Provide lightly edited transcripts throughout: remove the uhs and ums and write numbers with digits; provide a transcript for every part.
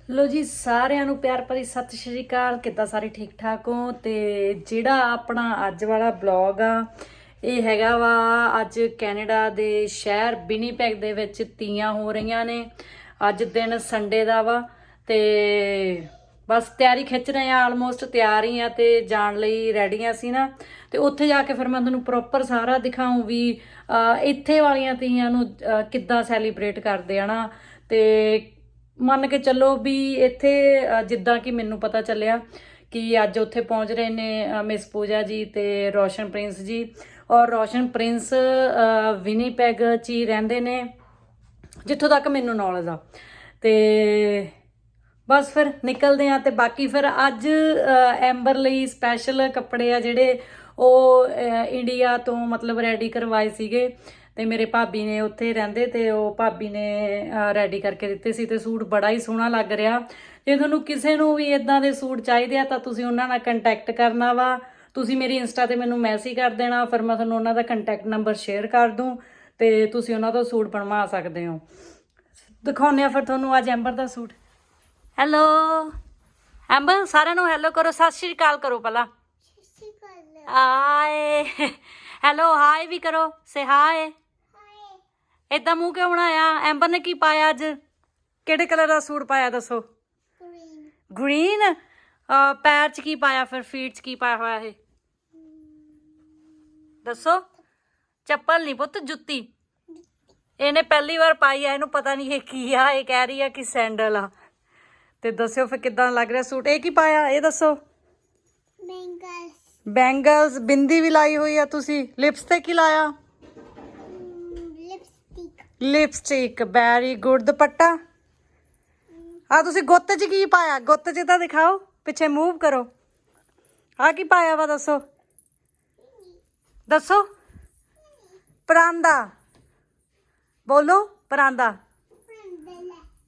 लो जी सारिਆਂ ਨੂੰ ਪਿਆਰ ਭਰੀ ਸਤਿ ਸ਼੍ਰੀ ਅਕਾਲ। ਕਿੱਦਾਂ ਸਾਰੇ ਠੀਕ ਠਾਕ ਹੋ? ਤੇ ਜਿਹੜਾ ਆਪਣਾ ਅੱਜ ਵਾਲਾ ਬਲੌਗ ਆ ਇਹ ਹੈਗਾ ਵਾ ਅੱਜ ਕੈਨੇਡਾ ਦੇ ਸ਼ਹਿਰ ਵਿਨੀਪੈਗ ਦੇ ਵਿੱਚ ਤੀਆਂ ਹੋ ਰਹੀਆਂ ਨੇ। ਅੱਜ ਦਿਨ ਸੰਡੇ ਦਾ ਵਾ ਤੇ ਬਸ ਤਿਆਰੀ ਖਿੱਚ ਰਹੇ ਆ, ਆਲਮੋਸਟ ਤਿਆਰ ਹੀ ਆ ਤੇ ਜਾਣ ਲਈ ਰੈਡੀ ਆ ਸੀ ਨਾ। ਤੇ ਉੱਥੇ ਜਾ ਕੇ ਫਿਰ ਮੈਂ ਤੁਹਾਨੂੰ ਪ੍ਰੋਪਰ ਸਾਰਾ ਦਿਖਾਉਂ ਵੀ ਇੱਥੇ ਵਾਲੀਆਂ ਤੀਆਂ ਨੂੰ ਕਿੱਦਾਂ ਸੈਲੀਬ੍ਰੇਟ ਕਰਦੇ ਆ ਨਾ। ਤੇ ਮੰਨ ਕੇ ਚੱਲੋ ਵੀ ਇੱਥੇ ਜਿੱਦਾਂ ਕਿ ਮੈਨੂੰ ਪਤਾ ਚੱਲਿਆ ਕਿ ਅੱਜ ਉੱਥੇ ਪਹੁੰਚ ਰਹੇ ਨੇ ਮਿਸ ਪੂਜਾ ਜੀ ਤੇ ਰੋਸ਼ਨ ਪ੍ਰਿੰਸ ਜੀ। ਔਰ ਰੋਸ਼ਨ ਪ੍ਰਿੰਸ ਵਿਨੀਪੈਗ 'ਚ ਹੀ ਰਹਿੰਦੇ ਨੇ ਜਿੱਥੋਂ ਤੱਕ ਮੈਨੂੰ ਨੌਲੇਜ ਆ। ਤੇ ਬਸ ਫਿਰ ਨਿਕਲਦੇ ਆ। ਤੇ ਬਾਕੀ ਫਿਰ ਅੱਜ ਐਂਬਰ ਲਈ ਸਪੈਸ਼ਲ ਕੱਪੜੇ ਆ ਜਿਹੜੇ ਉਹ ਇੰਡੀਆ ਤੋਂ ਮਤਲਬ ਰੈਡੀ ਕਰਵਾਏ ਸੀਗੇ ਤੇ ਮੇਰੇ ਭਾਬੀ ਨੇ ਉੱਥੇ ਰਹਿੰਦੇ ਤੇ ਉਹ ਭਾਬੀ ਨੇ ਰੈਡੀ ਕਰਕੇ ਦਿੱਤੇ ਸੀ ਤੇ ਸੂਟ ਬੜਾ ਹੀ ਸੋਹਣਾ ਲੱਗ ਰਿਹਾ। ਜੇ ਤੁਹਾਨੂੰ ਕਿਸੇ ਨੂੰ ਵੀ ਇਦਾਂ ਦੇ ਸੂਟ ਚਾਹੀਦੇ ਆ ਤਾਂ ਤੁਸੀਂ ਉਹਨਾਂ ਨਾਲ ਕੰਟੈਕਟ ਕਰਨਾ ਵਾ। ਤੁਸੀਂ ਮੇਰੀ ਇੰਸਟਾ ਤੇ ਮੈਨੂੰ ਮੈਸੇਜ ਕਰ ਦੇਣਾ, ਫਿਰ ਮੈਂ ਤੁਹਾਨੂੰ ਉਹਨਾਂ ਦਾ ਕੰਟੈਕਟ ਨੰਬਰ ਸ਼ੇਅਰ ਕਰ ਦੂੰ ਤੇ ਤੁਸੀਂ ਉਹਨਾਂ ਤੋਂ ਸੂਟ ਬਣਵਾ ਸਕਦੇ ਹੋ। ਦਿਖਾਉਂਦੇ ਆ ਫਿਰ ਤੁਹਾਨੂੰ ਅੱਜ ਐਂਬਰ ਦਾ ਸੂਟ। ਹੈਲੋ ਐਂਬਰ, ਸਾਰਿਆਂ ਨੂੰ ਹੈਲੋ ਕਰੋ, ਸਤਿ ਸ਼੍ਰੀ ਅਕਾਲ ਕਰੋ ਪਹਿਲਾਂ। ਹਾਏ ਹੈਲੋ ਹਾਏ ਵੀ ਕਰੋ, ਸੇ ਹਾਏ। ਏਦਾਂ ਮੂੰਹ ਕਿਉਂ ਬਣਾਇਆ? ਐਂਬਰ ਨੇ ਕੀ ਪਾਇਆ ਅੱਜ? ਕਿਹੜੇ ਕਲਰ ਦਾ ਸੂਟ ਪਾਇਆ ਦੱਸੋ? ਗ੍ਰੀਨ। ਪੈਰ 'ਚ ਕੀ ਪਾਇਆ ਫਿਰ? ਫੀਟ 'ਚ ਕੀ ਪਾਇਆ ਹੋਇਆ ਇਹ ਦੱਸੋ? ਚੱਪਲ ਨਹੀਂ ਪੁੱਤ, ਜੁੱਤੀ। ਇਹਨੇ ਪਹਿਲੀ ਵਾਰ ਪਾਈ ਆ, ਇਹਨੂੰ ਪਤਾ ਨਹੀਂ ਇਹ ਕੀ ਆ। ਇਹ ਕਹਿ ਰਹੀ ਆ ਕਿ ਸੈਂਡਲ ਆ। ਤੇ ਦੱਸਿਓ ਫਿਰ ਕਿੱਦਾਂ ਲੱਗ ਰਿਹਾ ਸੂਟ। ਇਹ ਕੀ ਪਾਇਆ ਇਹ ਦੱਸੋ? ਬੈਂਗਲਸ। ਬਿੰਦੀ ਵੀ ਲਾਈ ਹੋਈ ਆ ਤੁਸੀਂ। ਲਿਪਸ ਤੇ ਕੀ ਲਾਇਆ? ਲਿਪਸਟਿਕ। Very good. ਦੁਪੱਟਾ ਆ ਤੁਸੀਂ ਗੁੱਤ 'ਚ ਕੀ ਪਾਇਆ? ਗੁੱਤ 'ਚ ਤਾਂ ਦਿਖਾਓ, ਪਿੱਛੇ ਮੂਵ ਕਰੋ। ਆ ਕੀ ਪਾਇਆ ਵਾ ਦੱਸੋ? ਦੱਸੋ। ਪਰਾਂਦਾ ਬੋਲੋ। ਪਰਾਂਦਾ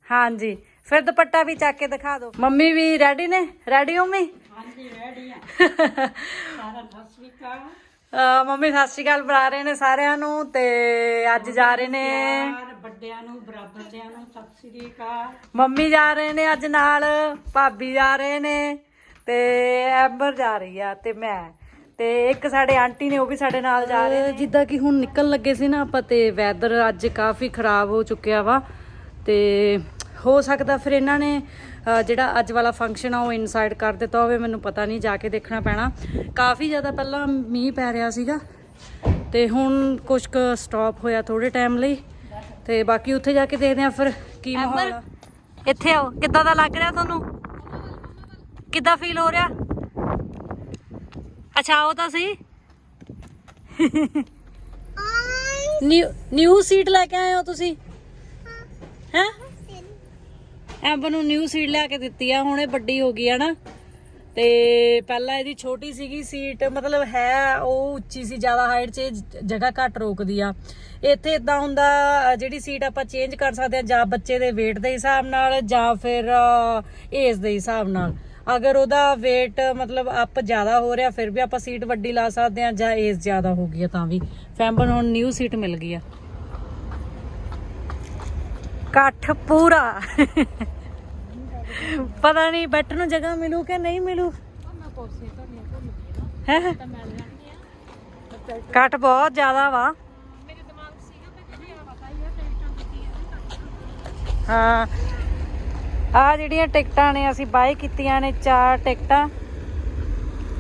ਹਾਂਜੀ। ਫਿਰ ਦੁਪੱਟਾ ਵੀ ਚੱਕ ਕੇ ਦਿਖਾ ਦਿਓ। ਮੰਮੀ ਵੀ ਰੈਡੀ ਨੇ? ਰੈਡੀ ਹੋ ਮੰਮੀ? ਹਾਂਜੀ ਰੈਡੀ ਆ। ਮੰਮੀ ਸਤਿ ਸ਼੍ਰੀ ਅਕਾਲ ਬੁਲਾ ਰਹੇ ਨੇ ਸਾਰਿਆਂ ਨੂੰ। ਤੇ ਅੱਜ ਜਾ ਰਹੇ ਨੇ ਵੱਡਿਆਂ ਨੂੰ ਬਰਾਬਰਦਿਆਂ ਨੂੰ ਸਤਿ ਸ਼੍ਰੀ ਅਕਾਲ। ਮੰਮੀ ਜਾ ਰਹੇ ਨੇ ਅੱਜ ਨਾਲ, ਭਾਬੀ ਜਾ ਰਹੇ ਨੇ ਤੇ ਐਂਬਰ ਜਾ ਰਹੀ ਆ ਤੇ ਮੈਂ ਤੇ ਇੱਕ ਸਾਡੇ ਆਂਟੀ ਨੇ ਉਹ ਵੀ ਸਾਡੇ ਨਾਲ ਜਾ ਰਹੇ ਨੇ। ਜਿੱਦਾਂ ਕਿ ਹੁਣ ਨਿਕਲਣ ਲੱਗੇ ਸੀ ਨਾ ਆਪਾਂ ਤੇ ਵੈਦਰ ਅੱਜ ਕਾਫੀ ਖਰਾਬ ਹੋ ਚੁੱਕਿਆ ਵਾ ਤੇ ਹੋ ਸਕਦਾ ਫਿਰ ਇਹਨਾਂ ਨੇ ਜਿਹੜਾ ਅੱਜ ਵਾਲਾ ਫੰਕਸ਼ਨ ਆ ਉਹ ਇਨਸਾਈਡ ਕਰ ਦਿੱਤਾ ਹੋਵੇ, ਮੈਨੂੰ ਪਤਾ ਨਹੀਂ, ਜਾ ਕੇ ਦੇਖਣਾ ਪੈਣਾ। ਕਾਫੀ ਜ਼ਿਆਦਾ ਪਹਿਲਾਂ ਮੀਂਹ ਪੈ ਰਿਹਾ ਸੀਗਾ ਤੇ ਹੁਣ ਕੁਛ ਕੁ ਸਟਾਪ ਹੋਇਆ ਥੋੜੇ ਟਾਈਮ ਲਈ ਤੇ ਬਾਕੀ ਉੱਥੇ ਜਾ ਕੇ ਦੇਖਦੇ ਆ ਫਿਰ ਕੀ ਮਾਹੌਲ ਆ। ਇੱਥੇ ਆਓ, ਕਿੱਦਾਂ ਦਾ ਲੱਗ ਰਿਹਾ ਤੁਹਾਨੂੰ? ਕਿੱਦਾਂ ਫੀਲ ਹੋ ਰਿਹਾ? ਅੱਛਾ ਆਓ ਤਾਂ ਸਹੀ। ਨਿਊ ਸੀਟ ਲੈ ਕੇ ਆਏ ਹੋ ਤੁਸੀਂ? ਹੈਂ? ਐਂਬਰ ਨੂੰ ਨਿਊ ਸੀਟ ਲਿਆ ਕੇ ਦਿੱਤੀ ਆ, ਹੁਣ ਇਹ ਵੱਡੀ ਹੋ ਗਈ ਆ ਨਾ। ਤੇ ਪਹਿਲਾਂ ਇਹਦੀ ਛੋਟੀ ਸੀਗੀ ਸੀਟ, ਮਤਲਬ ਹੈ ਉਹ ਉੱਚੀ ਸੀ ਜ਼ਿਆਦਾ, ਹਾਈਟ 'ਚ ਜਗ੍ਹਾ ਘੱਟ ਰੋਕਦੀ ਆ। ਇੱਥੇ ਇਦਾਂ ਹੁੰਦਾ ਜਿਹੜੀ ਸੀਟ ਆਪਾਂ ਚੇਂਜ ਕਰ ਸਕਦੇ ਆ ਜਾਂ ਬੱਚੇ ਦੇ weight ਦੇ ਹਿਸਾਬ ਨਾਲ ਜਾਂ ਫਿਰ ਏਜ ਦੇ ਹਿਸਾਬ ਨਾਲ। ਅਗਰ ਉਹਦਾ weight ਮਤਲਬ ਅਪ ਜ਼ਿਆਦਾ ਹੋ ਰਿਹਾ ਫਿਰ ਵੀ ਆਪਾਂ ਸੀਟ ਵੱਡੀ ਲਾ ਸਕਦੇ ਆ, ਜਾਂ ਏਜ ਜ਼ਿਆਦਾ ਹੋ ਗਈ ਆ ਤਾਂ ਵੀ। ਫੈਂਬਰ ਹੁਣ ਨਿਊ ਸੀਟ ਮਿਲ ਗਈ ਆ। ਇਕੱਠ ਪੂਰਾ। ਪਤਾ ਨਹੀਂ ਬੈਠਣ ਨੂੰ ਜਗ੍ਹਾ ਮਿਲੂ ਕਿ ਨਹੀਂ ਮਿਲੂ। ਇਕੱਠ ਬਹੁਤ ਜ਼ਿਆਦਾ ਵਾ। ਹਾਂ ਆ ਜਿਹੜੀਆਂ ਟਿਕਟਾਂ ਨੇ ਅਸੀਂ ਬਾਏ ਕੀਤੀਆਂ ਨੇ 4 ਟਿਕਟਾਂ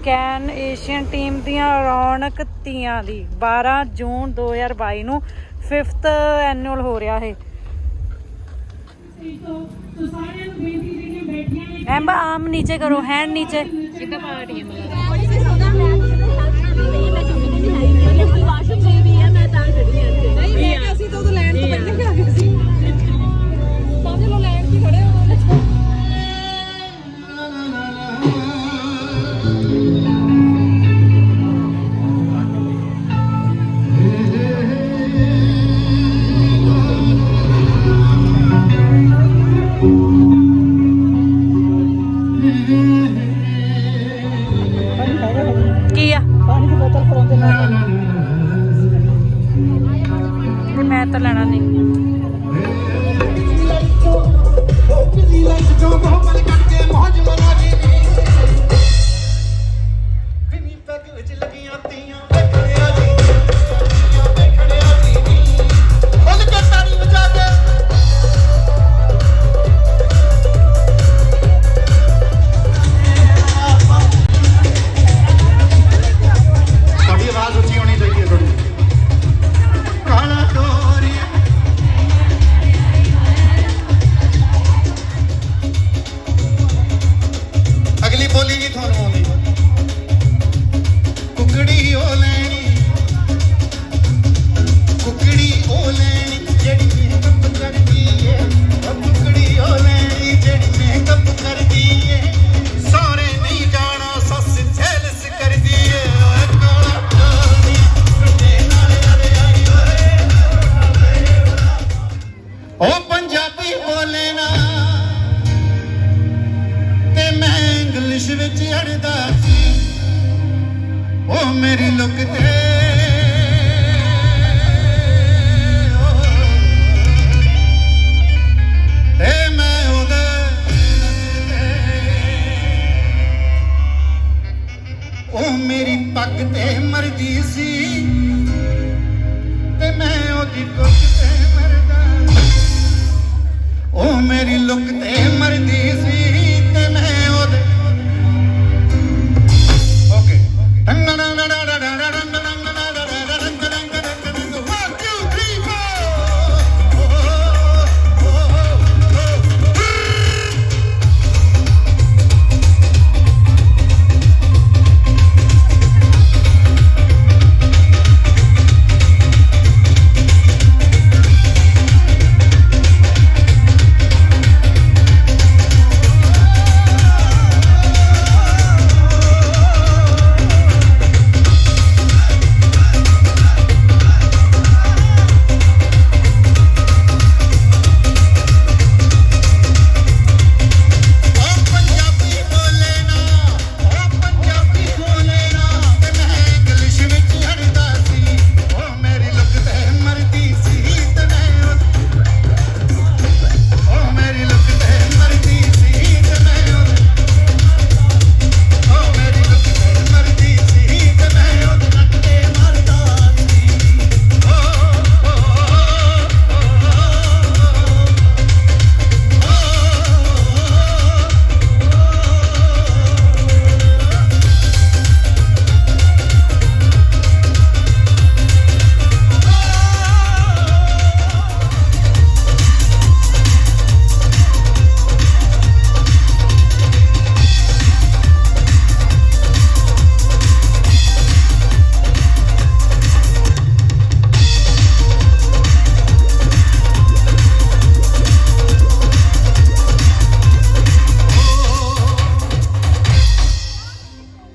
ਕੈਨ ਏਸ਼ੀਅਨ ਟੀਮ ਦੀਆਂ ਰੌਣਕ ਤੀਆਂ ਦੀ 12 ਜੂਨ 2022 ਨੂੰ 5th ਐਨੂਅਲ ਹੋ ਰਿਹਾ ਇਹ। ਐਂਬਰ ਆਮ ਨੀਚੇ ਕਰੋ, ਹੈਂਡ ਨੀਚੇ। ਕੀ ਇੰਗਲਿਸ਼ ਵਿੱਚ ਅੜਦਾ ਸੀ ਉਹ ਮੇਰੀ ਲੁੱਕ ਤੇ ਮੈਂ ਉਹਦੇ ਉਹ ਮੇਰੀ ਪੱਗ ਤੇ ਮਰਦੀ ਸੀ ਤੇ ਮੈਂ ਉਹਦੀ ਕੁੱਖ ਤੇ ਮਰਦਾ ਉਹ ਮੇਰੀ ਲੁੱਕ ਤੇ ਮਰਦੀ ਸੀ ਤੇ ਮੈਂ ਉਹਦੇ ਓਕੇ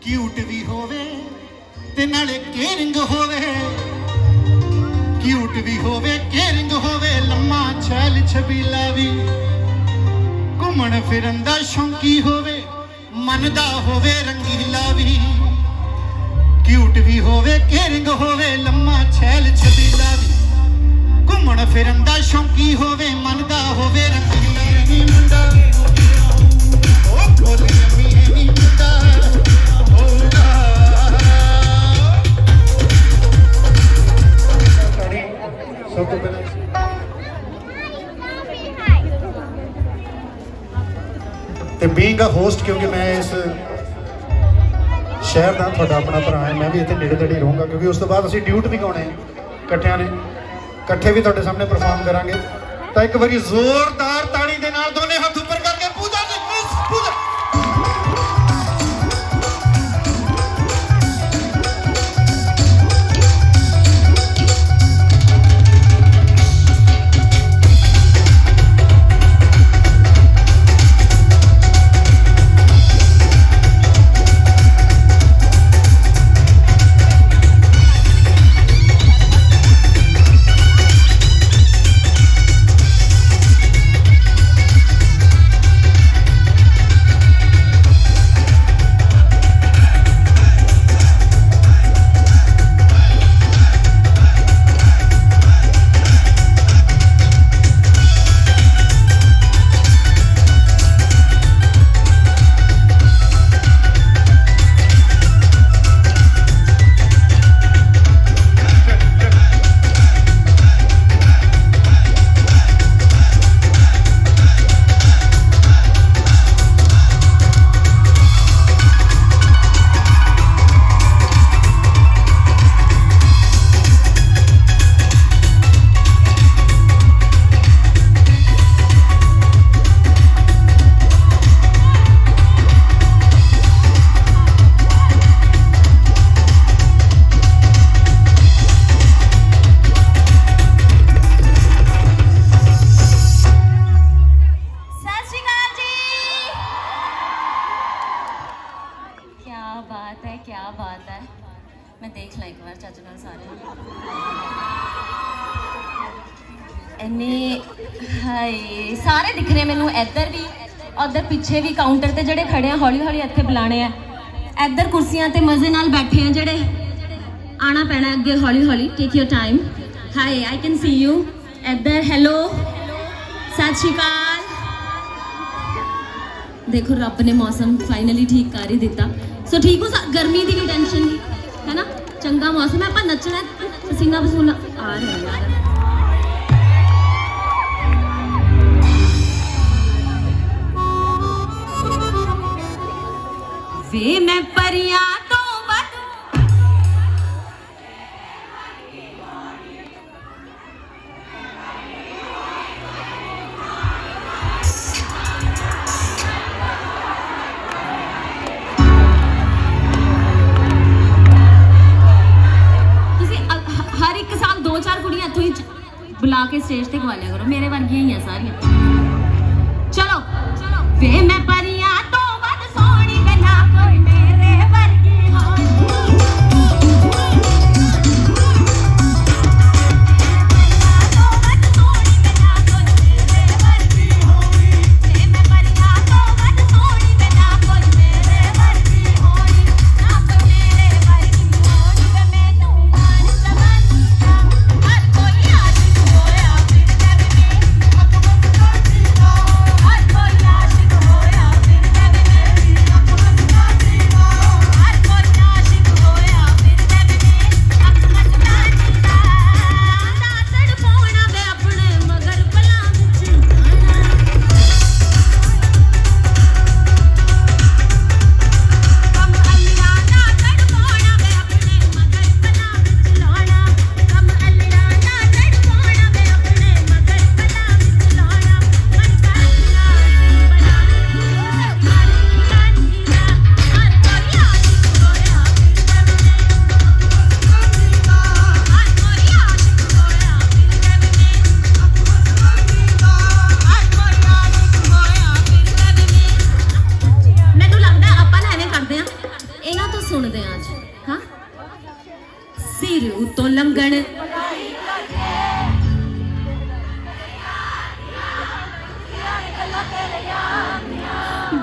ਕਿਊਟ ਵੀ ਹੋਵੇ ਤੇ ਨਾਲੇ ਕੇਅਰਿੰਗ ਹੋਵੇ ਕਿਊਟ ਵੀ ਹੋਵੇ ਕੇਅਰਿੰਗ ਹੋਵੇ ਲੰਮਾ ਛੈਲ ਛਬੀਲਾ ਵੀ ਘੁੰਮਣ ਫਿਰਨ ਦਾ ਸ਼ੌਂਕੀ ਹੋਵੇ ਮਨ ਦਾ ਹੋਵੇ ਰੰਗੀਲਾ ਵੀ ਕਿਊਟ ਵੀ ਹੋਵੇ ਕੇਅਰਿੰਗ ਹੋਵੇ ਲੰਮਾ ਛੈਲ ਛਬੀਲਾ ਵੀ ਘੁੰਮਣ ਫਿਰਨ ਦਾ ਸ਼ੌਂਕੀ ਹੋਵੇ ਮਨ ਦਾ ਹੋਵੇ ਰੰਗੀਲਾ ਵੀ ਮੁੰਡਾ ਉਹ ਕੋਲ ਨਹੀਂ ਮੁੰਡਾ ਸਭ ਤੋਂ ਪਹਿਲਾਂ ਤੇ ਬੀਇੰਗ ਅ ਹੋਸਟ ਕਿਉਂਕਿ ਮੈਂ ਇਸ ਸ਼ਹਿਰ ਦਾ ਤੁਹਾਡਾ ਆਪਣਾ ਭਰਾ ਹਾਂ ਮੈਂ ਵੀ ਇੱਥੇ ਨੇੜੇ ਤੇੜੇ ਰਹੂੰਗਾ ਕਿਉਂਕਿ ਉਸ ਤੋਂ ਬਾਅਦ ਅਸੀਂ ਡਿਊਟ ਵੀ ਗਾਉਣੇ ਇਕੱਠਿਆਂ ਨੇ ਇਕੱਠੇ ਵੀ ਤੁਹਾਡੇ ਸਾਹਮਣੇ ਪਰਫਾਰਮ ਕਰਾਂਗੇ ਤਾਂ ਇੱਕ ਵਾਰੀ ਜ਼ੋਰਦਾਰ ਤਾੜੀ ਦੇ ਨਾਲ ਦੋਨੇ ਹੱਥ ਉੱਪਰ ਕਰਕੇ ਪੂਜਾ ਜੀ ਪੂਜਾ मैं देख ला एक बार चाचा नाल सारे इन्ने हाय सारे दिख रहे मैनू इधर भी ਉਧਰ ਪਿੱਛੇ ਵੀ ਕਾਊਂਟਰ ਤੇ ਜਿਹੜੇ ਖੜੇ ਆ ਹੌਲੀ ਹੌਲੀ ਇੱਥੇ ਬੁਲਾਣੇ ਆ ਇੱਧਰ ਕੁਰਸੀਆਂ ਤੇ ਮਜ਼ੇ ਨਾਲ ਬੈਠੇ ਆ ਜਿਹੜੇ ਆਣਾ ਪੈਣਾ ਅੱਗੇ ਹੌਲੀ ਹੌਲੀ take your time hi I can see you ਇੱਧਰ ਹੈਲੋ ਸਤਿ ਸ਼੍ਰੀ ਅਕਾਲ ਦੇਖੋ ਰੱਬ ਨੇ ਮੌਸਮ ਫਾਈਨਲੀ ਠੀਕ ਕਰ ਹੀ ਦਿੱਤਾ ਸੋ ਠੀਕ ਹੋ ਗਰਮੀ ਦੀ ਵੀ ਟੈਨਸ਼ਨ ਨਹੀਂ ਹੈ ਨਾ ਚੰਗਾ ਮੌਸਮ ਹੈ ਆਪਾਂ ਨੱਚਣਾ ਪਸੀਨਾ ਪਸੂਨਾ ਆ ਰਿਹਾ ਯਾਰ ਵੇ ਮੈਂ ਪਰੀਆਂ ਤੋਂ ਵੱਧ ਤੁਸੀਂ ਹਰ ਇੱਕ ਸਾਲ 2-4 ਕੁੜੀਆਂ ਇੱਥੋਂ ਹੀ ਬੁਲਾ ਕੇ ਸਟੇਜ ਤੇ ਗਵਾ ਲਿਆ ਕਰੋ ਮੇਰੇ ਵਰਗੀਆਂ ਹੀ ਆ ਸਾਰੀਆਂ ਚਲੋ ਵੇ ਮੈਂ ਪਰੀਆਂ ਤੋਂ ਵੱਧ ਸੋਹਣੀ ਵੇ ਨਾ ਕੋਈ ਮੇਰੇ ਵਰਗੀ ਹੋਈ ਸਿਰ ਉਤੋਂ ਲੰਘਣ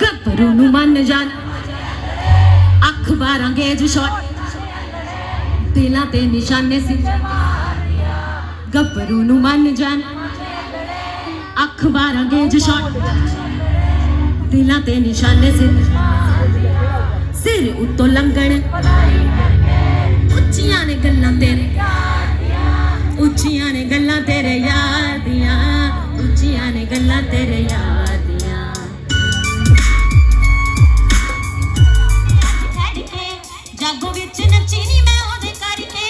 ਗੱਭਰੂ ਨੂੰ ਮੰਨ ਜਾਣ ਅੱਖ ਬਾਰਾਂ ਗੇਜ ਸ਼ਾਟ ਦਿਲਾਂ ਤੇ ਨਿਸ਼ਾਨੇ ਸੀ ਗੱਭਰੂ ਨੂੰ ਮੰਨ ਜਾਣ ਅੱਖ ਬਾਰਾਂ ਗੇਜ ਸ਼ਾਟ ਦਿਲਾਂ ਤੇ ਨਿਸ਼ਾਨੇ ਸੀ ਸਿਰ ਉਤੋਂ ਲੰਘਣ ਉੱਚੀਆਂ ਨੇ ਗੱਲਾਂ ਤੇਰੇ ਉੱਚੀਆਂ ਨੇ ਗੱਲਾਂ ਤੇਰੇ ਯਾਰ ਦੀਆਂ ਉੱਚੀਆਂ ਨੇ ਗੱਲਾਂ ਤੇਰੇ ਯਾਰ ਦੀਆਂ ਜਾਗੋ ਵਿੱਚ ਨੱਚੀ ਨੀ ਮੈਂ ਉਹਦੇ ਕਰਕੇ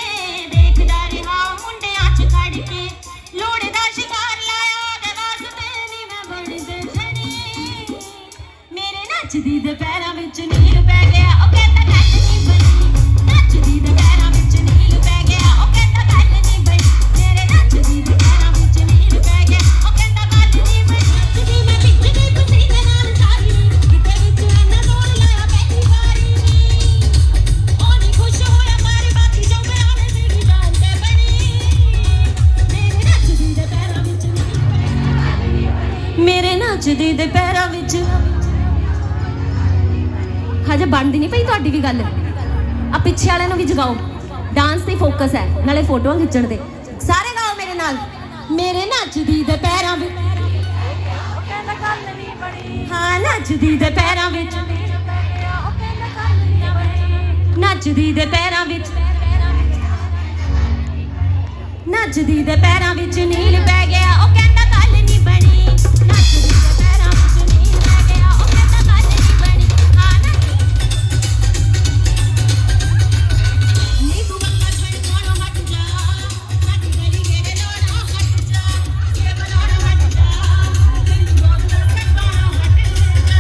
ਦੇਖਦਾ ਰਿਹਾ ਮੁੰਡਿਆਂ ਚ ਖੜ ਕੇ ਲੋੜੇ ਦਾ ਸ਼ਿਕਾਰ ਲਾਇਆ ਉਹਦੇ ਵਾਸਤੇ ਨੀ ਮੈਂ ਬੜੀ ਦੇਖਣੀ ਮੇਰੇ ਨੱਚਦੀ ਦੇ ਪੈਰਾਂ ਵਿੱਚ ਨੀਲ ਪੈ ਗਿਆ ਉਹ ਕਹਿੰਦਾ ਗੱਲ ਨਹੀਂ ਬਣੀ ਨੱਚਦੀ ਦੇ ਪੈਰਾਂ ਵਿੱਚ ਨੀਲ ਪੈ ਗਿਆ ਉਹ ਕਹਿੰਦਾ ਗੱਲ ਨਹੀਂ ਬਣੀ ਮੇਰੇ ਨੱਚਦੀ ਦੇ ਪੈਰਾਂ ਵਿੱਚ ਨੀਲ ਪੈ ਗਿਆ ਉਹ ਕਹਿੰਦਾ ਗੱਲ ਨਹੀਂ ਬਣੀ ਨੱਚਦੀ ਮੈਂ ਵਿੱਚ ਗਈ ਪਸੀਨੇ ਨਾਲ ਸਾਰੀ ਕਿਤੇ ਵਿੱਚ ਇਹਨਾਂ ਦੌੜ ਲਾਇਆ ਪਹਿਲੀ ਵਾਰੀ ਉਹ ਨਹੀਂ ਖੁਸ਼ ਹੋਇਆ ਮਾਰੇ ਬਾਕੀ ਜੋ ਮੇਰਾ ਨੇ ਸੀਗੀ ਜਾਨ ਤੇ ਬਣੀ ਮੇਰੇ ਨੱਚਦੀ ਦੇ ਪੈਰਾਂ ਵਿੱਚ ਨੀਲ ਪੈ ਗਿਆ ਮੇਰੇ ਨੱਚਦੀ ਦੇ ਪੈਰਾਂ ਵਿੱਚ ਹਜੇ ਬਣਦੀ ਨਹੀਂ ਪਈ ਤੁਹਾਡੀ ਵੀ ਗੱਲ ਆ ਪਿੱਛੇ ਵਾਲਿਆਂ ਨੂੰ ਵੀ ਜਗਾਓ ਡਾਂਸ ਤੇ ਫੋਕਸ ਹੈ ਨਾਲੇ ਫੋਟੋਆਂ ਖਿੱਚਣ ਤੇ ਸਾਰੇ ਗਾਓ ਮੇਰੇ ਨਾਲ ਮੇਰੇ ਨੱਚਦੀ ਦੇ ਪੈਰਾਂ ਵਿੱਚ ਉਹ ਕਹਿੰਦਾ ਗੱਲ ਨਹੀਂ ਬਣੀ ਹਾਂ ਨੱਚਦੀ ਦੇ ਪੈਰਾਂ ਵਿੱਚ ਉਹ ਕਹਿੰਦਾ ਗੱਲ ਨਹੀਂ ਬਣੀ ਨੱਚਦੀ ਦੇ ਪੈਰਾਂ ਵਿੱਚ ਨੱਚਦੀ ਦੇ ਪੈਰਾਂ ਵਿੱਚ ਨੀਲ ਪੈ ਗਿਆ ਉਹ ਕਹਿੰਦਾ ਗੱਲ ਨਹੀਂ ਬਣੀ ਨੱਚਦੀ ਦੇ ਪੈਰਾਂ ਵਿੱਚ ਨੀਲ ਪੈ ਗਿਆ ਉਹ ਕਹਿੰਦਾ ਗੱਲ ਨਹੀਂ ਬਣੀ ਹਾਂ ਨੀ ਤੂੰ ਬੰਦਾ ਛੱਡ ਕੋਲੋਂ ਹਟ ਜਾ ਸਾਡੀ ਗਲੀ ਮੇਰੇ ਲੋੜਾ ਹਟ ਜਾ ਇਹ ਬਲੋੜਾ ਹਟ ਜਾ ਤੈਨੂੰ ਬਹੁਤ ਸੱਟਾਂ ਹਟ ਜਾ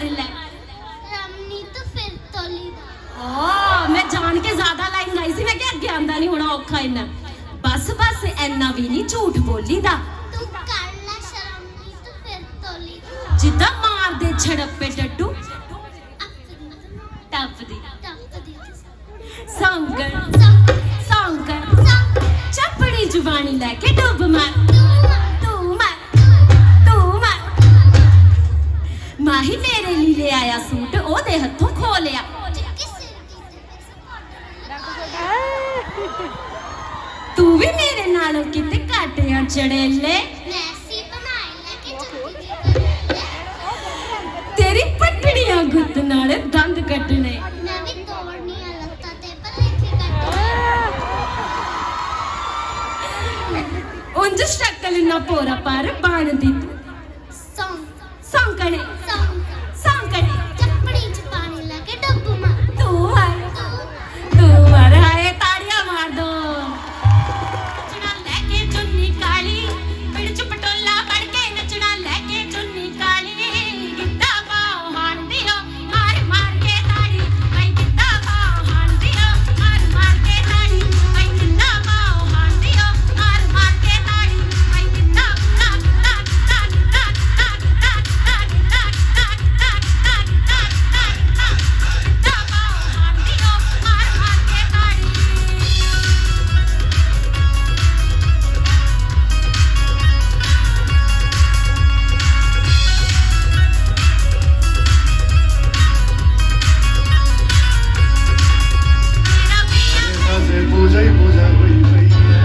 ਮਾਰ ਲੈ ਰਮਨੀ ਤੂੰ ਫਿਰ ਤੋਲੀ ਦਾ ਓ ਮੈਂ ਜਾਣ ਕੇ ਜ਼ਿਆਦਾ ਲਾਈਨ ਗਾਈ ਸੀ ਮੈਂ ਕਿ ਅੱਗੇ ਆਂਦਾ ਨਹੀਂ ਹੋਣਾ ਔਖਾ ਇੰਨਾ ਬਸ ਬਸ ਇੰਨਾ ਵੀ ਨਹੀਂ ਝੂਠ ਬੋਲੀਦਾ ਤੂੰ ਕਰ ਲੈ ਸ਼ਰਮਨੀ ਤੂੰ ਫਿਰ ਤੋਲੀ ਦਾ ਜਿੱਦਾਂ ਮਾਰਦੇ ਛੜੱਪੇ ਡੱਡੂ ਆਪਣੀ ਟੱਪਦੀ ਟੱਪਦੀ ਸੌਂਕਣ ਸੌਂ ਸੌਂਕਣ ਸੌਂ ਚੱਪੜੀ ਜਵਾਨੀ ਲੈ ਕੇ ਡੁੱਬ ਮਾਰ ਤੂੰ ਮਾਰ ਤੂੰ ਮਾਰ ਮਾਹੀ ਮੇਰੇ ਲਈ ਲੈ ਆਇਆ ਸੂਟ ਉਹਦੇ ਹੱਥੋਂ ਖੋ ਲਿਆ ਤੂੰ ਵੀ ਮੇਰੇ ਨਾਲ ਕਿਤੇ ਕਾਟਿਆਂ ਚੜੇਲੇ ਮੈਸੀ ਬਣਾਈ ਲੈ ਕੇ ਚੁੱਕੀ ਤੇਰੀ ਪੱਟੜੀਆਂ ਗੁੱਤ ਨਾਲ ਦੰਦ ਕੱਢਣੇ ਮੈਂ ਵੀ ਤੋੜਨੀ ਆ ਲੱਤਾਂ ਤੇ ਪਰ ਲਿਖੇ ਕੱਟ ਉਂਝ ਸ਼ਕਲ ਨਾ ਪੋਰਾ ਪਰ ਬਣਦੀ ਤੂੰ ਸੌਂ ਸੌਂਕਣੇ ਸੌਂ ਸੌਂਕਣੇ ਚੱਪੜੀ ਚ ਪਾਣੀ ਲੈ ਕੇ ਡੁੱਬ ਮਾਰ ਤੂੰ ਮਾਰ ਤੂੰ ਤੂੰ ਮਾਰ ਹਾਏ ਤਾੜੀਆਂ ਮਾਰ ਦੋ ਨੱਚਣਾ ਲੈ ਕੇ ਚੁੰਨੀ ਕਾਲੀ ਪਿੜ ਚ ਪਟੋਲਾ ਫੜ ਕੇ ਨੱਚਣਾ ਲੈ ਕੇ ਚੁੰਨੀ ਕਾਲੀ ਗਿੱਧਾ ਪਾਓ ਹਾਣਦੀ ਹੋ ਮਾਰ ਮਾਰ ਕੇ ਤਾੜੀ ਮੈਂ ਗਿੱਧਾ ਪਾਓ ਹਾਣਦੀ ਹੋ ਮਾਰ ਮਾਰ ਕੇ ਤਾੜੀ ਮੈਂ ਗਿੱਧਾ ਪਾਓ ਹਾਣਦੀ ਹੋ ਮਾਰ ਮਾਰ ਕੇ ਤਾੜੀ ਮੈਂ ਗਿੱਧਾ ਪਾਸੇ ਪੂਜਾ ਹੀ ਪੂਜਾ ਹੋਈ ਪਈ ਹੈ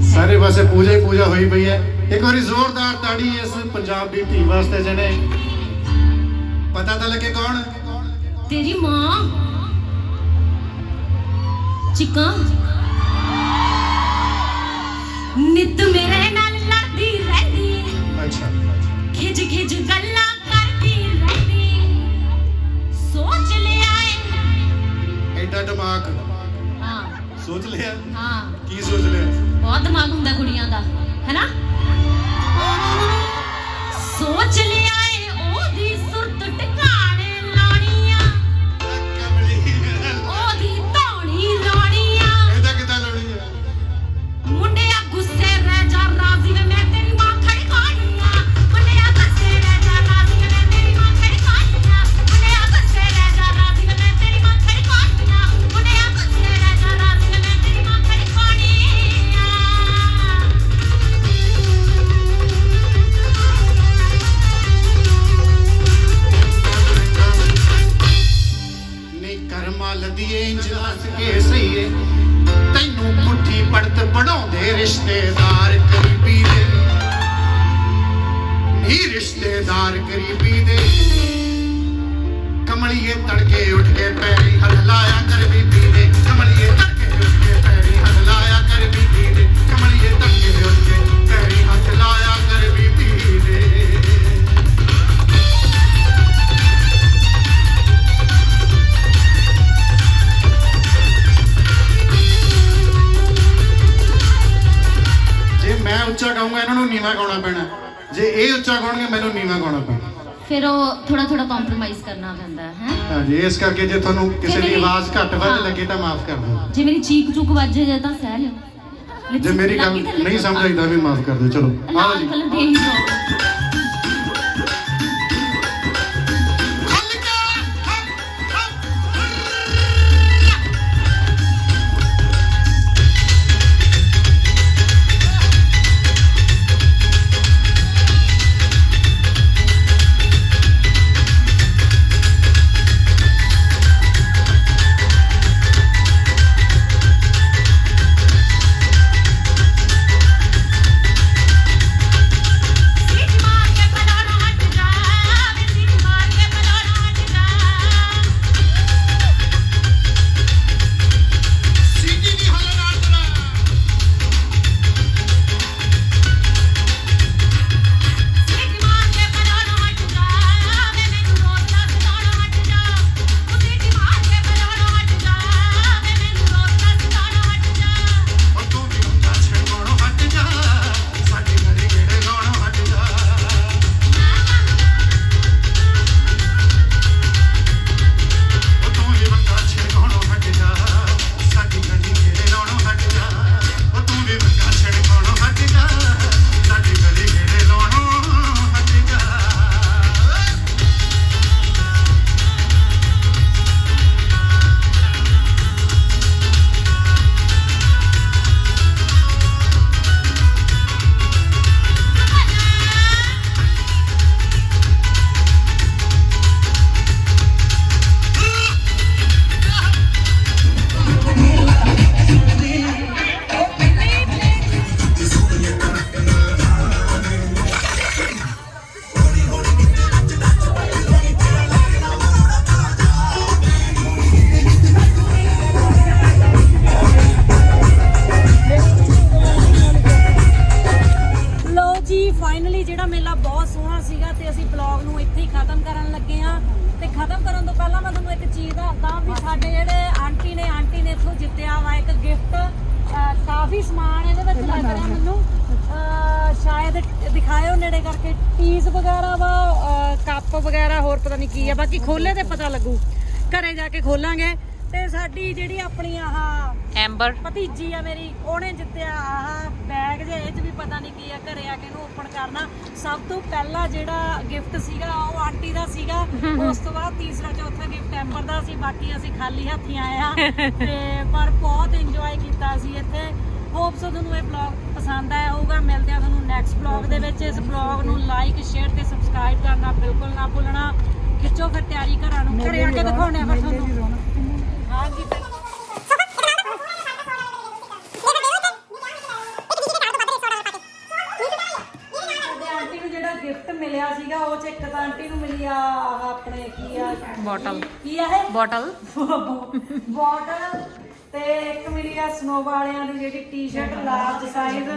ਸਾਰੇ ਪਾਸੇ ਪੂਜਾ ਹੀ ਪੂਜਾ ਹੋਈ ਪਈ ਹੈ ਇੱਕ ਵਾਰੀ ਜ਼ੋਰਦਾਰ ਤਾੜੀ ਇਸ ਪੰਜਾਬ ਦੀ ਧੀ ਵਾਸਤੇ ਜਣੇ ਪਤਾ ਤਾਂ ਲੱਗੇ ਕੌਣ तेरी माँ चिका नित मेरे नाल लड़दी रहंदी ਅੱਛਾ खिज खिज गल्ला करदी रहंदी सोच लिया है ਐਡਾ ਦਿਮਾਗ हाँ ਸੋਚ ਲਿਆ हाँ ਕੀ ਸੋਚ ਲਿਆ बहुत दिमाग हुंदा कुड़ियां दा है ना सोच लिया है ओदी सुरत टिकाणे लाणियां ਕਮਲੀ ओदी धौणी लाणियां ਇਹਦਾ ਕਿੱਦਾਂ ਲਾਉਣੀ ਹੈ ਮੁੰਡਿਆ ਗੁੱਸੇ ਰਹਿ ਜਾ ਰਾਜ਼ੀ ਵੇ ਮੈਂ ਤੇਰੀ ਮਾਂ ਖੜੀ ਖਾਣੀਆਂ ਮੁੰਡਿਆ ਗੁੱਸੇ ਰਹਿ ਜਾ ਰਾਜ਼ੀ ਵੇ ਮੈਂ ਤੇਰੀ ਮਾਂ ਖੜੀ ਖਾਣੀਆਂ ਮੁੰਡਿਆ ਗੁੱਸੇ ਰਹਿ ਜਾ ਰਾਜ਼ੀ ਵੇ ਮੈਂ ਤੇਰੀ ਮਾਂ ਖੜੀ ਖਾਣੀਆਂ ਮੁੰਡਿਆ ਗੁੱਸੇ ਰਹਿ ਜਾ ਰਾਜ਼ੀ ਵੇ ਮੈਂ ਤੇਰੀ ਮਾਂ ਖੜੀ ਖਾਣੀਆਂ ਨੀ ਕਰਮਾ ਲਦੀਏ ਇੰਜ ਹੱਸ ਕੇ ਸਹੀਏ ਤੈਨੂੰ ਪੁੱਠੀ ਪੜਤ ਪੜਾਉਂਦੇ ਰਿਸ਼ਤੇਦਾਰ ਕਰੀਬੀ ਦੇ ਨੀ ਰਿਸ਼ਤੇਦਾਰ ਕਰੀਬੀ ਦੇ ਕਮਲੀਏ ਤੜਕੇ ਉੱਠ ਕੇ ਪੈਰੀ ਹੱਥ ਲਾਇਆ ਕਰ ਬੀਬੀ ਦੇ ਕਮਲੀਏ ਤੜਕੇ ਉੱਠ ਕੇ ਪੈਰੀ ਹੱਥ ਲਾਇਆ ਕਰ ਬੀਬੀ ਦੇ ਕਮਲੀਏ ਤੜਕੇ ਉੱਠ ਕੇ ਪੈਰੀ ਹੱਥ ਲਾਇਆ ਕਰ ਬੀਬੀ ਦੇ ਜੇ ਮੈਂ ਉੱਚਾ ਗਾਉਂਗਾ ਇਹਨਾਂ ਨੂੰ ਨੀਵਾਂ ਗਾਉਣਾ ਪੈਣਾ ਜੇ ਇਹ ਉੱਚਾ ਗਾਉਣਗੇ ਮੈਨੂੰ ਨੀਵਾਂ ਗਾਉਣਾ ਪੈਣਾ ਫਿਰ ਉਹ ਥੋੜਾ ਥੋੜਾ ਕੰਪਰੋਮਾਈਜ਼ ਕਰਨਾ ਪੈਂਦਾ ਹੈ ਹਾਂਜੀ ਇਸ ਕਰਕੇ ਜੇ ਤੁਹਾਨੂੰ ਕਿਸੇ ਦੀ ਮੇਰੀ- ਆਵਾਜ਼ ਘੱਟ ਵੱਧ ਹਾਂ। ਲੱਗੇ ਤਾਂ ਮਾਫ ਕਰ ਦਿਓ ਜੇ ਮੇਰੀ ਚੀਕ ਚੁੱਕ ਵੱਜੇ ਜੇ ਤਾਂ ਸਹਿ ਲਿਓ ਜੇ ਮੇਰੀ ਗੱਲ ਨਹੀਂ ਸਮਝ ਆਈ ਤਾਂ ਵੀ ਮਾਫ ਕਰ ਦਿਓ ਚਲੋ ਆਓ ਲਾਲ ਜੀ ਕਲਰ ਦੇ ਹੀ ਜਾਓ ਮੇਲਾ ਬਹੁਤ ਸੋਹਣਾ ਸੀਗਾ ਤੇ ਅਸੀਂ ਬਲੌਗ ਨੂੰ ਇੱਥੇ ਹੀ ਖਤਮ ਕਰਨ ਲੱਗੇ ਆ। ਤੇ ਖਤਮ ਕਰਨ ਤੋਂ ਪਹਿਲਾਂ ਮੈਂ ਤੁਹਾਨੂੰ ਇੱਕ ਚੀਜ਼ ਦੱਸਦਾ ਵੀ ਸਾਡੇ ਜਿਹੜੇ ਆਂਟੀ ਨੇ ਇੱਥੋਂ ਜਿੱਤਿਆ ਵਾ ਇੱਕ ਗਿਫਟ। ਕਾਫੀ ਸਮਾਨ ਇਹਦੇ ਵਿੱਚ ਲੱਗ ਰਿਹਾ ਮੈਨੂੰ, ਸ਼ਾਇਦ ਦਿਖਾਇਓ ਨੇੜੇ ਕਰਕੇ। ਟੀਜ਼ ਵਗੈਰਾ ਵਾ, ਕੱਪ ਵਗੈਰਾ, ਹੋਰ ਪਤਾ ਨਹੀਂ ਕੀ ਆ, ਬਾਕੀ ਖੋਲੇ ਤੇ ਪਤਾ ਲੱਗੂ, ਘਰੇ ਜਾ ਕੇ ਖੋਲਾਂਗੇ। ਤੇ ਸਾਡੀ ਜਿਹੜੀ ਆਪਣੀ ਆਹ ਐਂਬਰ ਭਤੀਜੀ ਆ ਮੇਰੀ, ਉਹਨੇ ਜਿੱਤਿਆ ਆਹ ਬੈਗ ਜੇ, ਇਹ 'ਚ ਵੀ ਪਤਾ ਨਹੀਂ ਕੀ ਆ, ਘਰੇ ਆ ਕੇ ਇਹਨੂੰ ਓਪਨ ਕਰਨਾ। ਸਭ ਤੋਂ ਪਹਿਲਾ ਜਿਹੜਾ ਗਿਫਟ ਸੀਗਾ ਉਹ ਆਂਟੀ ਦਾ ਸੀਗਾ, ਉਸ ਤੋਂ ਬਾਅਦ ਤੀਸਰਾ ਚੌਥਾ ਗਿਫਟ ਐਂਬਰ ਦਾ ਸੀ। ਬਾਕੀ ਅਸੀਂ ਖਾਲੀ ਹੱਥੀਂ ਆਏ ਆ ਤੇ ਪਰ ਬਹੁਤ ਇੰਜੋਏ ਕੀਤਾ ਸੀ ਇੱਥੇ। ਹੋਪਸ ਤੁਹਾਨੂੰ ਇਹ ਵਲੌਗ ਪਸੰਦ ਆਇਆ ਹੋਊਗਾ। ਮਿਲਦੇ ਆ ਤੁਹਾਨੂੰ ਨੈਕਸਟ ਵਲੌਗ ਦੇ ਵਿੱਚ। ਇਸ ਵਲੌਗ ਨੂੰ ਲਾਈਕ, ਸ਼ੇਅਰ ਤੇ ਸਬਸਕ੍ਰਾਈਬ ਕਰਨਾ ਬਿਲਕੁਲ ਨਾ ਭੁੱਲਣਾ। ਖਿੱਚੋ ਫਿਰ ਤਿਆਰੀ, ਘਰਾਂ ਨੂੰ ਘਰੇ ਆ ਕੇ ਦਿਖਾਉਣੇ ਆ ਫਿਰ ਤੁਹਾਨੂੰ। ਹਾਂਜੀ ਆਂਟੀ ਨੂੰ ਜਿਹੜਾ ਗਿਫਟ ਮਿਲਿਆ ਸੀਗਾ ਉਹ ਚ ਇੱਕ ਤਾਂ ਆਂਟੀ ਨੂੰ ਮਿਲੀ ਆ ਆਹ ਆਪਣੇ ਕੀ ਆ ਬੋਟਲ, ਕੀ ਆ ਇਹ ਬੋਟਲ ਤੇ ਇੱਕ ਮਿਲੀ ਆ ਸਨੋ ਵਾਲਿਆਂ ਦੀ ਜਿਹੜੀ ਟੀ-ਸ਼ਰਟ ਲਾਰਜ ਸਾਈਜ਼,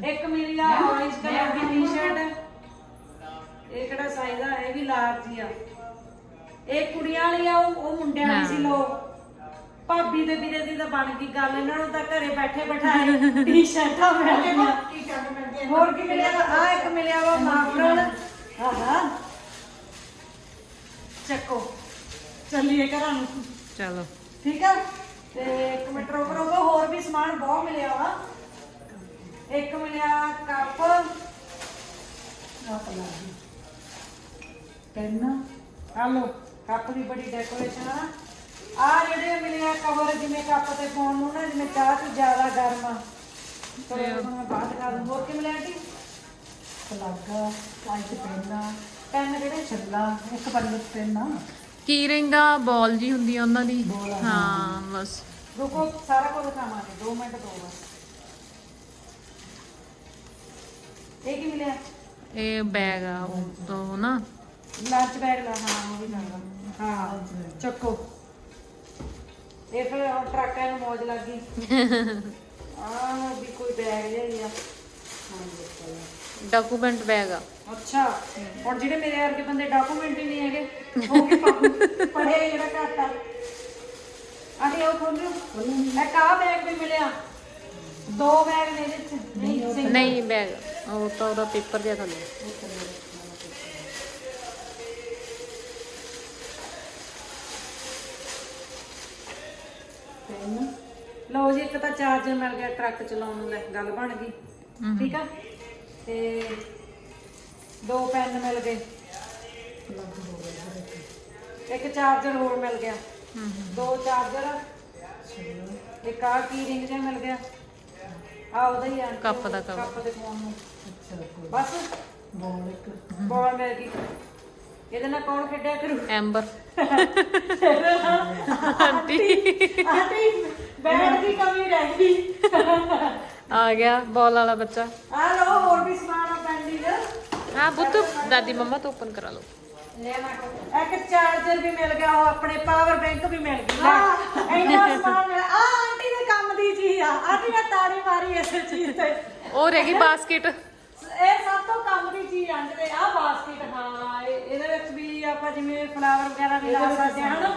ਇੱਕ ਮਿਲੀ ਆ ਔਰੇਂਜ ਕਲਰ ਦੀ ਟੀ-ਸ਼ਰਟ। ਇਹ ਕਿਹੜਾ ਸਾਈਜ਼ ਆ? ਇਹ ਵੀ ਲਾਰਜ ਹੀ ਆ। ਇਹ ਕੁੜੀਆਂ ਵਾਲੀ ਆ, ਉਹ ਮੁੰਡਿਆਂ ਦੀ ਸੀ। ਲੋ ਭਾਬੀ ਦੇ ਵੀਰੇ ਦੀ ਤਾਂ ਬਣ ਗਈ ਗੱਲ, ਇਹਨਾਂ ਨੂੰ ਤਾਂ ਘਰੇ ਬੈਠੇ ਬਿਠਾਏ ਟੀ-ਸ਼ਰਟਾਂ ਮਿਲ ਗਈਆਂ। ਹੋਰ ਕੀ ਮਿਲਿਆ? ਆ ਇੱਕ ਮਿਲਿਆ ਵਾ ਮਾਫਰਲ। ਆਹਾ ਚੱਕੋ, ਚੱਲੀਏ ਘਰਾਂ ਨੂੰ। ਚਲੋ ਠੀਕ ਆ। ਤੇ ਇੱਕ ਮਿੰਟ ਰੁਕੋ, ਹੋਰ ਵੀ ਸਮਾਨ ਬਹੁਤ ਮਿਲਿਆ ਵਾ। ਇੱਕ ਮਿਲਿਆ ਕੱਪ, ਪੈਨ, ਆ ਲੋ ਕੱਪ ਦੀ ਬੜੀ ਡੈਕੋਰੇਸ਼ਨ ਆ। ਆ ਜਿਹੜੇ ਮਿਲਿਆ ਕਵਰ, ਜਿਵੇਂ ਕੱਪ ਤੇ ਪਾਉਣ ਨੂੰ ਨਾ, ਜਿਵੇਂ ਚਾਹ ਤੋਂ ਜ਼ਿਆਦਾ ਗਰਮ ਆ। ਚਲੋ ਮੈਂ ਬਾਅਦ ਕਰ ਦੂੰ। ਹੋਰ ਕੀ ਮਿਲਿਆ ਆਂਟੀ? ਪਲਾਗਾ, ਲਾਈਟ ਪੈਨ ਜਿਹੜੇ ਛੱਲਾ, ਇੱਕ ਪੱਲੇ ਪੈਨ, ਕੀ ਰਿੰਗਾ ਬਾਲ ਜੀ ਹੁੰਦੀ ਆ ਉਹਨਾਂ ਦੀ। ਹਾਂ ਬਸ ਰੁਕੋ, ਸਾਰਾ ਕੁਝ ਦਿਖਾਵਾਂਗੇ, 2 ਮਿੰਟ ਦੋ ਬਸ। ਇਹ ਕੀ ਮਿਲਿਆ? ਇਹ ਬੈਗ ਆ ਉਹ ਤੋਂ ਨਾ, ਲੰਚ ਬੈਗ ਲਾ। ਹਾਂ ਉਹ ਵੀ ਲਾਂਗਾ। ਹਾਂ ਚੱਕੋ। ਇਹ ਫਿਰ ਟਰੱਕਾਂ ਨੂੰ ਮੌਜ ਲੱਗ ਗਈ। ਆਹ ਵੀ ਕੋਈ ਬੈਗ ਜਿਹਾ ਹੀ ਆ। ਡਾਕੂਮੈਂਟ ਬੈਗ ਆ। ਅੱਛਾ, ਹੁਣ ਜਿਹੜੇ ਮੇਰੇ ਵਰਗੇ ਬੰਦੇ ਡਾਕੂਮੈਂਟ ਹੀ ਨਹੀਂ ਹੈਗੇ, ਉਹ ਵੀ ਪੜ੍ਹੇ ਜਿਹੜਾ ਘੱਟ ਆ। ਆਂਟੀ ਉਹ ਖੋਲਿਓ। ਇੱਕ ਆਹ ਬੈਗ ਵੀ ਮਿਲਿਆ, 2 ਬੈਗ ਨੇ ਇਹਦੇ ਚ। ਨਹੀਂ ਨਹੀਂ ਬੈਗ ਉਹ ਤਾਂ ਉਹਦਾ ਪੇਪਰ ਜਿਹਾ ਥੱਲੇ। ਲਓ ਜੀ, ਇੱਕ ਤਾਂ ਚਾਰਜਰ ਮਿਲ ਗਿਆ ਟਰੱਕ ਚਲਾਉਣ ਨੂੰ, ਲੈ ਗੱਲ ਬਣ ਗਈ। ਠੀਕ ਆ। ਤੇ 2 ਪੈਨ ਮਿਲ ਗਏ, ਇੱਕ ਚਾਰਜਰ ਹੋਰ ਮਿਲ ਗਿਆ, 2 ਚਾਰਜਰ, ਇੱਕ ਆ ਕੀ ਰਿੰਗ ਜਿਹਾ ਮਿਲ ਗਿਆ। ਆ ਉਹਦਾ ਹੀ ਆ ਕੱਪ ਦਾ ਕੱਪ ਦੇ ਫੋਨ ਨੂੰ। ਬਸ ਬਾਲ ਮਿਲ ਗਈ। ਇਹਦੇ ਨਾਲ ਕੌਣ ਖੇਡਿਆ ਕਰੂ? ਐਂਬਰ ਆਂਟੀ ਬੈਠ ਦੀ ਕਮੀ ਰਹਿ ਗਈ। ਆ ਗਿਆ ਬਾਲ ਵਾਲਾ ਬੱਚਾ। ਆ ਲਓ, ਹੋਰ ਵੀ ਸਮਾਨ ਆ ਪੈਂਡਿੰਗ। ਹਾਂ ਬੁੱਤ, ਦਾਦੀ ਮੰਮਾ ਤੋਂ ਓਪਨ ਕਰਾ ਲਓ। ਇੱਕ ਚਾਰਜਰ ਵੀ ਮਿਲ ਗਿਆ, ਉਹ ਆਪਣੇ ਪਾਵਰ ਬੈਂਕ ਵੀ ਮਿਲ ਗਈ। ਇੰਨਾ ਸਮਾਨ ਮਿਲਿਆ। ਆ ਆਂਟੀ ਦੇ ਕੰਮ ਦੀ ਚੀਜ਼ ਆ। ਆਂਟੀ ਨੇ ਤਾੜੀ ਮਾਰੀ ਇਸੇ ਚੀਜ਼ ਤੇ। ਉਹ ਰਹਿ ਗਈ ਬਾਸਕਟ। ਇਹ ਸਭ ਤੋਂ ਕੰਮ ਦੀ ਚੀਜ਼ ਆਂਦੇ ਆ ਬਾਸਕਟ। ਹਾਂ ਇਹਦੇ ਵਿੱਚ ਵੀ ਆਪਾਂ ਜਿਵੇਂ ਫਲਾਵਰ ਵਗੈਰਾ ਵੀ ਲਾ ਸਕਦੇ ਹਾਂ ਹਨਾ,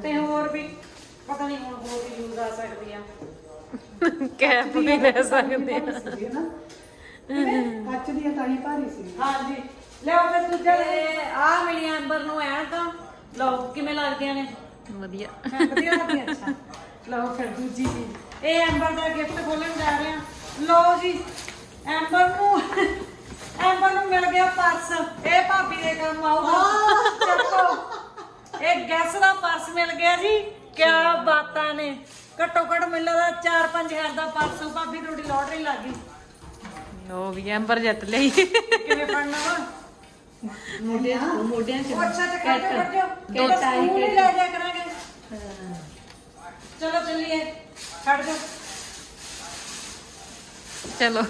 ਤੇ ਹੋਰ ਵੀ ਪਤਾ ਨਹੀਂ ਹੁਣ ਹੋਰ ਵੀ ਯੂਜ਼ ਆ ਸਕਦੀ ਆ। ਕੈਪ ਵੀ ਲੈ ਸਕਦੇ ਆ। ਕੱਚ ਦੀਆਂ ਤਾਈ ਭਾਰੀ ਸੀ। ਹਾਂਜੀ ਲਿਆਓ ਫਿਰ ਦੂਜਾ। ਆ ਮਿਲੀ ਐਂਬਰ ਨੂੰ ਐਨਕਾਂ। ਲਓ ਕਿਵੇਂ ਲੱਗਦੀਆਂ ਨੇ? ਵਧੀਆ ਵਧੀਆ ਲੱਗਦੀਆਂ। ਅੱਛਾ ਲਓ ਫਿਰ ਦੂਜੀ ਚੀਜ਼। ਇਹ ਐਂਬਰ ਦਾ ਗਿਫਟ ਖੋਲਣ ਜਾ ਰਹੇ ਆ। ਲਓ ਜੀ, ਐਂਬਰ ਨੂੰ ਮਿਲ ਗਿਆ ਪਰਸ। ਇਹ ਭਾਬੀ ਦੇ ਕੰਮ ਆਊਗਾ। ਚੱਕੋ, ਇਹ ਗੈਸ ਦਾ ਪਰਸ ਮਿਲ ਗਿਆ ਜੀ। ਕਿਆ ਬਾਤਾਂ ਨੇ। ਘੱਟੋ ਘੱਟ ਮੈਨੂੰ ਲੱਗਦਾ 4-5 ਹਜ਼ਾਰ ਦਾ ਪਰਸ। ਭਾਬੀ ਤੁਹਾਡੀ ਲੋਟਰੀ ਲੱਗ ਗਈ। ਉਹ ਵੀ ਐਂਬਰ ਜਿੱਤ ਲਈ। ਕਿਵੇਂ ਫੜਨਾ ਵਾ? ਮੋਢਿਆਂ ਚ। ਅੱਛਾ ਤੇ ਕੱਢੋ। ਦੋ ਟਾਈ ਕੇ ਲੈ ਜਾ ਕਰਾਂਗੇ। ਚਲੋ ਚੱਲੀਏ, ਛੱਡ ਦਿਓ। ਚਲੋ